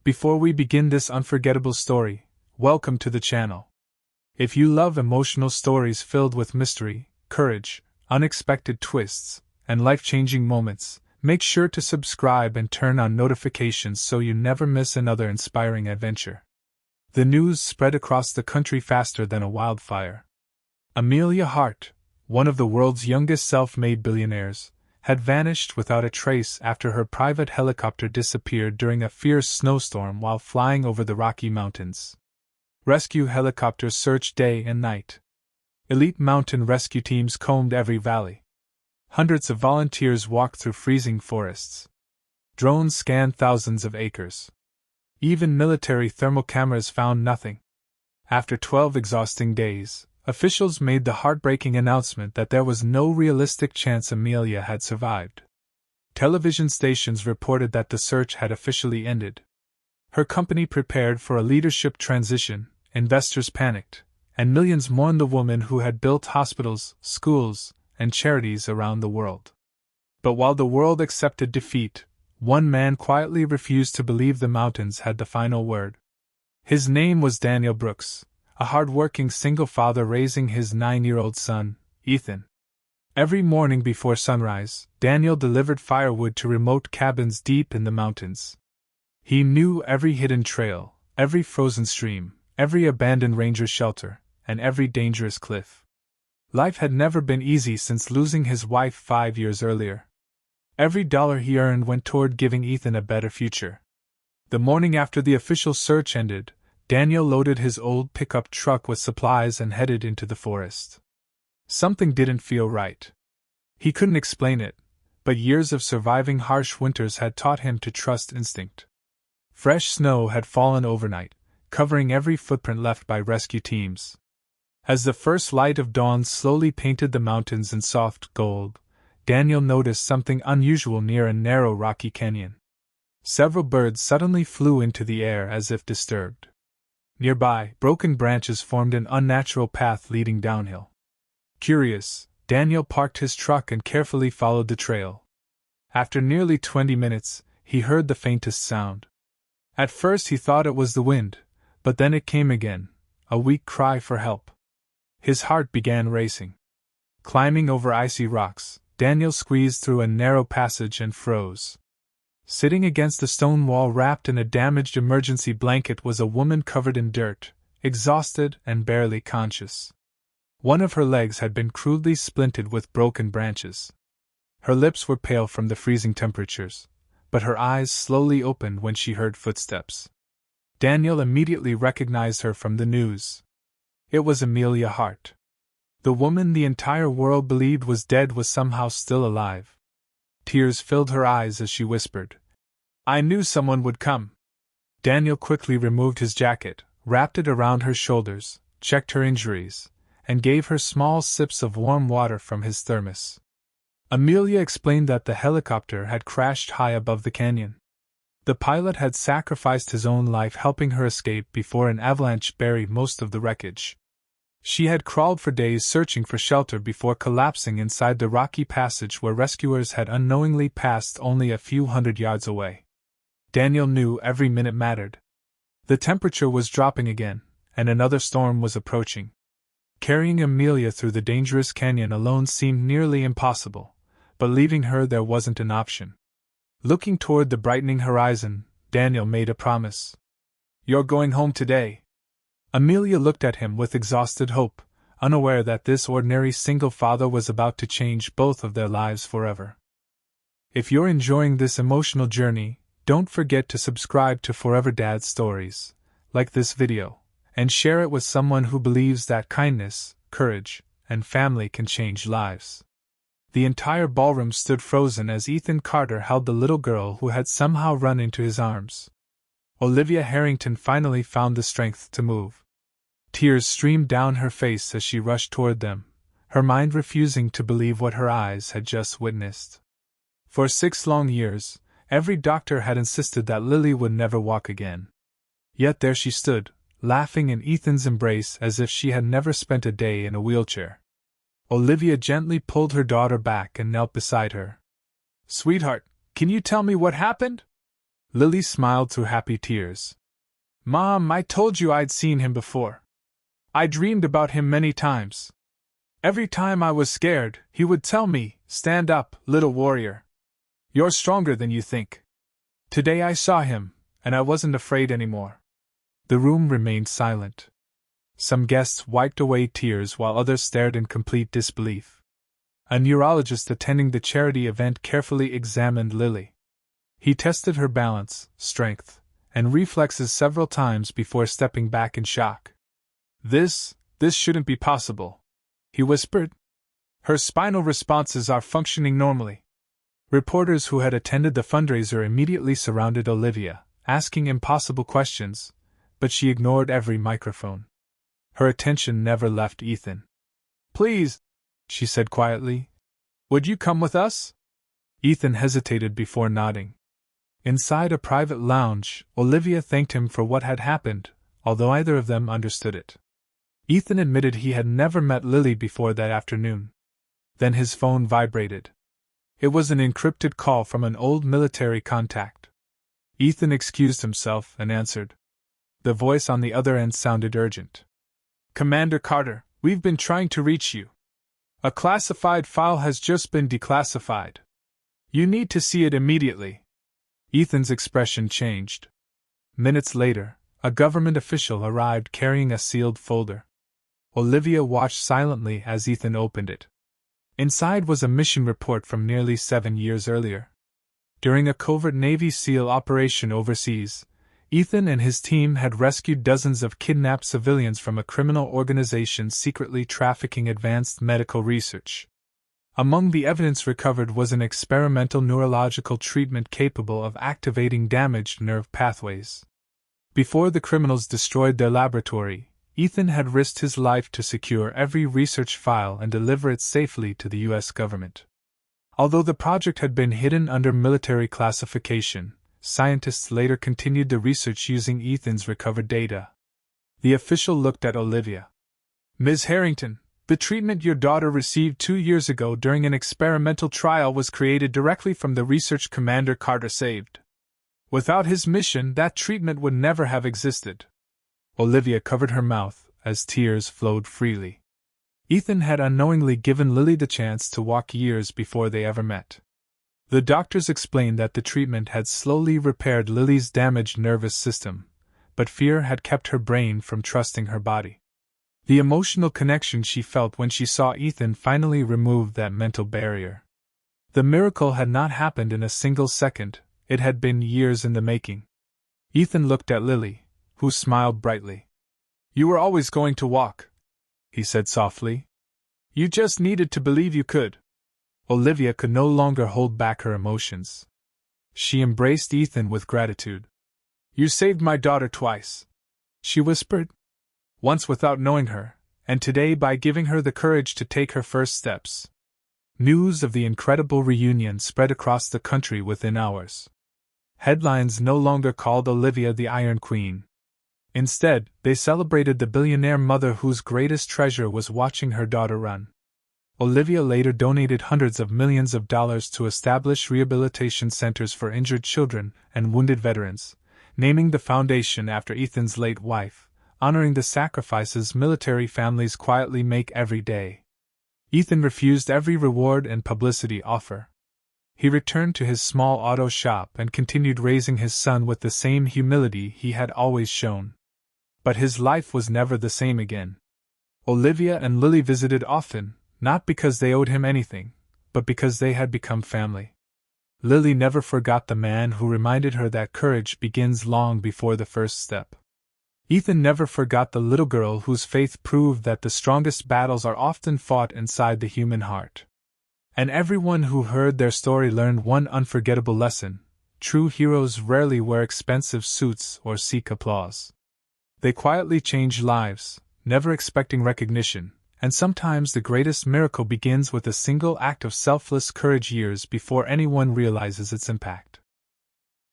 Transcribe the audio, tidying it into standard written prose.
Before we begin this unforgettable story, welcome to the channel. If you love emotional stories filled with mystery, courage, unexpected twists, and life-changing moments, make sure to subscribe and turn on notifications so you never miss another inspiring adventure. The news spread across the country faster than a wildfire. Amelia Hart, one of the world's youngest self-made billionaires, had vanished without a trace after her private helicopter disappeared during a fierce snowstorm while flying over the Rocky Mountains. Rescue helicopters searched day and night. Elite mountain rescue teams combed every valley. Hundreds of volunteers walked through freezing forests. Drones scanned thousands of acres. Even military thermal cameras found nothing. After 12 exhausting days, officials made the heartbreaking announcement that there was no realistic chance Amelia had survived. Television stations reported that the search had officially ended. Her company prepared for a leadership transition, investors panicked, and millions mourned the woman who had built hospitals, schools, and charities around the world. But while the world accepted defeat, one man quietly refused to believe the mountains had the final word. His name was Daniel Brooks, a hard-working single father raising his 9-year-old son, Ethan. Every morning before sunrise, Daniel delivered firewood to remote cabins deep in the mountains. He knew every hidden trail, every frozen stream, every abandoned ranger shelter, and every dangerous cliff. Life had never been easy since losing his wife 5 years earlier. Every dollar he earned went toward giving Ethan a better future. The morning after the official search ended, Daniel loaded his old pickup truck with supplies and headed into the forest. Something didn't feel right. He couldn't explain it, but years of surviving harsh winters had taught him to trust instinct. Fresh snow had fallen overnight, covering every footprint left by rescue teams. As the first light of dawn slowly painted the mountains in soft gold, Daniel noticed something unusual near a narrow rocky canyon. Several birds suddenly flew into the air as if disturbed. Nearby, broken branches formed an unnatural path leading downhill. Curious, Daniel parked his truck and carefully followed the trail. After nearly 20 minutes, he heard the faintest sound. At first he thought it was the wind, but then it came again, a weak cry for help. His heart began racing. Climbing over icy rocks, Daniel squeezed through a narrow passage and froze. Sitting against a stone wall wrapped in a damaged emergency blanket was a woman covered in dirt, exhausted and barely conscious. One of her legs had been crudely splinted with broken branches. Her lips were pale from the freezing temperatures, but her eyes slowly opened when she heard footsteps. Daniel immediately recognized her from the news. It was Amelia Hart. The woman the entire world believed was dead was somehow still alive. Tears filled her eyes as she whispered, "I knew someone would come." Daniel quickly removed his jacket, wrapped it around her shoulders, checked her injuries, and gave her small sips of warm water from his thermos. Amelia explained that the helicopter had crashed high above the canyon. The pilot had sacrificed his own life helping her escape before an avalanche buried most of the wreckage. She had crawled for days searching for shelter before collapsing inside the rocky passage where rescuers had unknowingly passed only a few hundred yards away. Daniel knew every minute mattered. The temperature was dropping again, and another storm was approaching. Carrying Amelia through the dangerous canyon alone seemed nearly impossible, but leaving her there wasn't an option. Looking toward the brightening horizon, Daniel made a promise. "You're going home today." Amelia looked at him with exhausted hope, unaware that this ordinary single father was about to change both of their lives forever. If you're enjoying this emotional journey, don't forget to subscribe to Forever Dad Stories, like this video, and share it with someone who believes that kindness, courage, and family can change lives. The entire ballroom stood frozen as Ethan Carter held the little girl who had somehow run into his arms. Olivia Harrington finally found the strength to move. Tears streamed down her face as she rushed toward them, her mind refusing to believe what her eyes had just witnessed. For 6 long years, every doctor had insisted that Lily would never walk again. Yet there she stood, laughing in Ethan's embrace as if she had never spent a day in a wheelchair. Olivia gently pulled her daughter back and knelt beside her. "Sweetheart, can you tell me what happened?" Lily smiled through happy tears. Mom, I told you I'd seen him before. I dreamed about him many times. Every time I was scared, he would tell me, "Stand up, little warrior. You're stronger than you think." Today I saw him, and I wasn't afraid anymore. The room remained silent. Some guests wiped away tears while others stared in complete disbelief. A neurologist attending the charity event carefully examined Lily. He tested her balance, strength, and reflexes several times before stepping back in shock. This shouldn't be possible," he whispered. "Her spinal responses are functioning normally." Reporters who had attended the fundraiser immediately surrounded Olivia, asking impossible questions, but she ignored every microphone. Her attention never left Ethan. "Please," she said quietly, "would you come with us?" Ethan hesitated before nodding. Inside a private lounge, Olivia thanked him for what had happened, although either of them understood it. Ethan admitted he had never met Lily before that afternoon. Then his phone vibrated. It was an encrypted call from an old military contact. Ethan excused himself and answered. The voice on the other end sounded urgent. "Commander Carter, we've been trying to reach you. A classified file has just been declassified. You need to see it immediately." Ethan's expression changed. Minutes later, a government official arrived carrying a sealed folder. Olivia watched silently as Ethan opened it. Inside was a mission report from nearly 7 years earlier. During a covert Navy SEAL operation overseas, Ethan and his team had rescued dozens of kidnapped civilians from a criminal organization secretly trafficking advanced medical research. Among the evidence recovered was an experimental neurological treatment capable of activating damaged nerve pathways. Before the criminals destroyed their laboratory, Ethan had risked his life to secure every research file and deliver it safely to the U.S. government. Although the project had been hidden under military classification, scientists later continued the research using Ethan's recovered data. The official looked at Olivia. "Ms. Harrington, the treatment your daughter received 2 years ago during an experimental trial was created directly from the research Commander Carter saved. Without his mission, that treatment would never have existed." Olivia covered her mouth as tears flowed freely. Ethan had unknowingly given Lily the chance to walk years before they ever met. The doctors explained that the treatment had slowly repaired Lily's damaged nervous system, but fear had kept her brain from trusting her body. The emotional connection she felt when she saw Ethan finally removed that mental barrier. The miracle had not happened in a single second, it had been years in the making. Ethan looked at Lily, who smiled brightly. "You were always going to walk," he said softly. "You just needed to believe you could." Olivia could no longer hold back her emotions. She embraced Ethan with gratitude. "You saved my daughter twice," she whispered. "Once without knowing her, and today by giving her the courage to take her first steps." News of the incredible reunion spread across the country within hours. Headlines no longer called Olivia the Iron Queen. Instead, they celebrated the billionaire mother whose greatest treasure was watching her daughter run. Olivia later donated hundreds of millions of dollars to establish rehabilitation centers for injured children and wounded veterans, naming the foundation after Ethan's late wife, honoring the sacrifices military families quietly make every day. Ethan refused every reward and publicity offer. He returned to his small auto shop and continued raising his son with the same humility he had always shown. But his life was never the same again. Olivia and Lily visited often, not because they owed him anything, but because they had become family. Lily never forgot the man who reminded her that courage begins long before the first step. Ethan never forgot the little girl whose faith proved that the strongest battles are often fought inside the human heart. And everyone who heard their story learned one unforgettable lesson: true heroes rarely wear expensive suits or seek applause. They quietly change lives, never expecting recognition, and sometimes the greatest miracle begins with a single act of selfless courage years before anyone realizes its impact.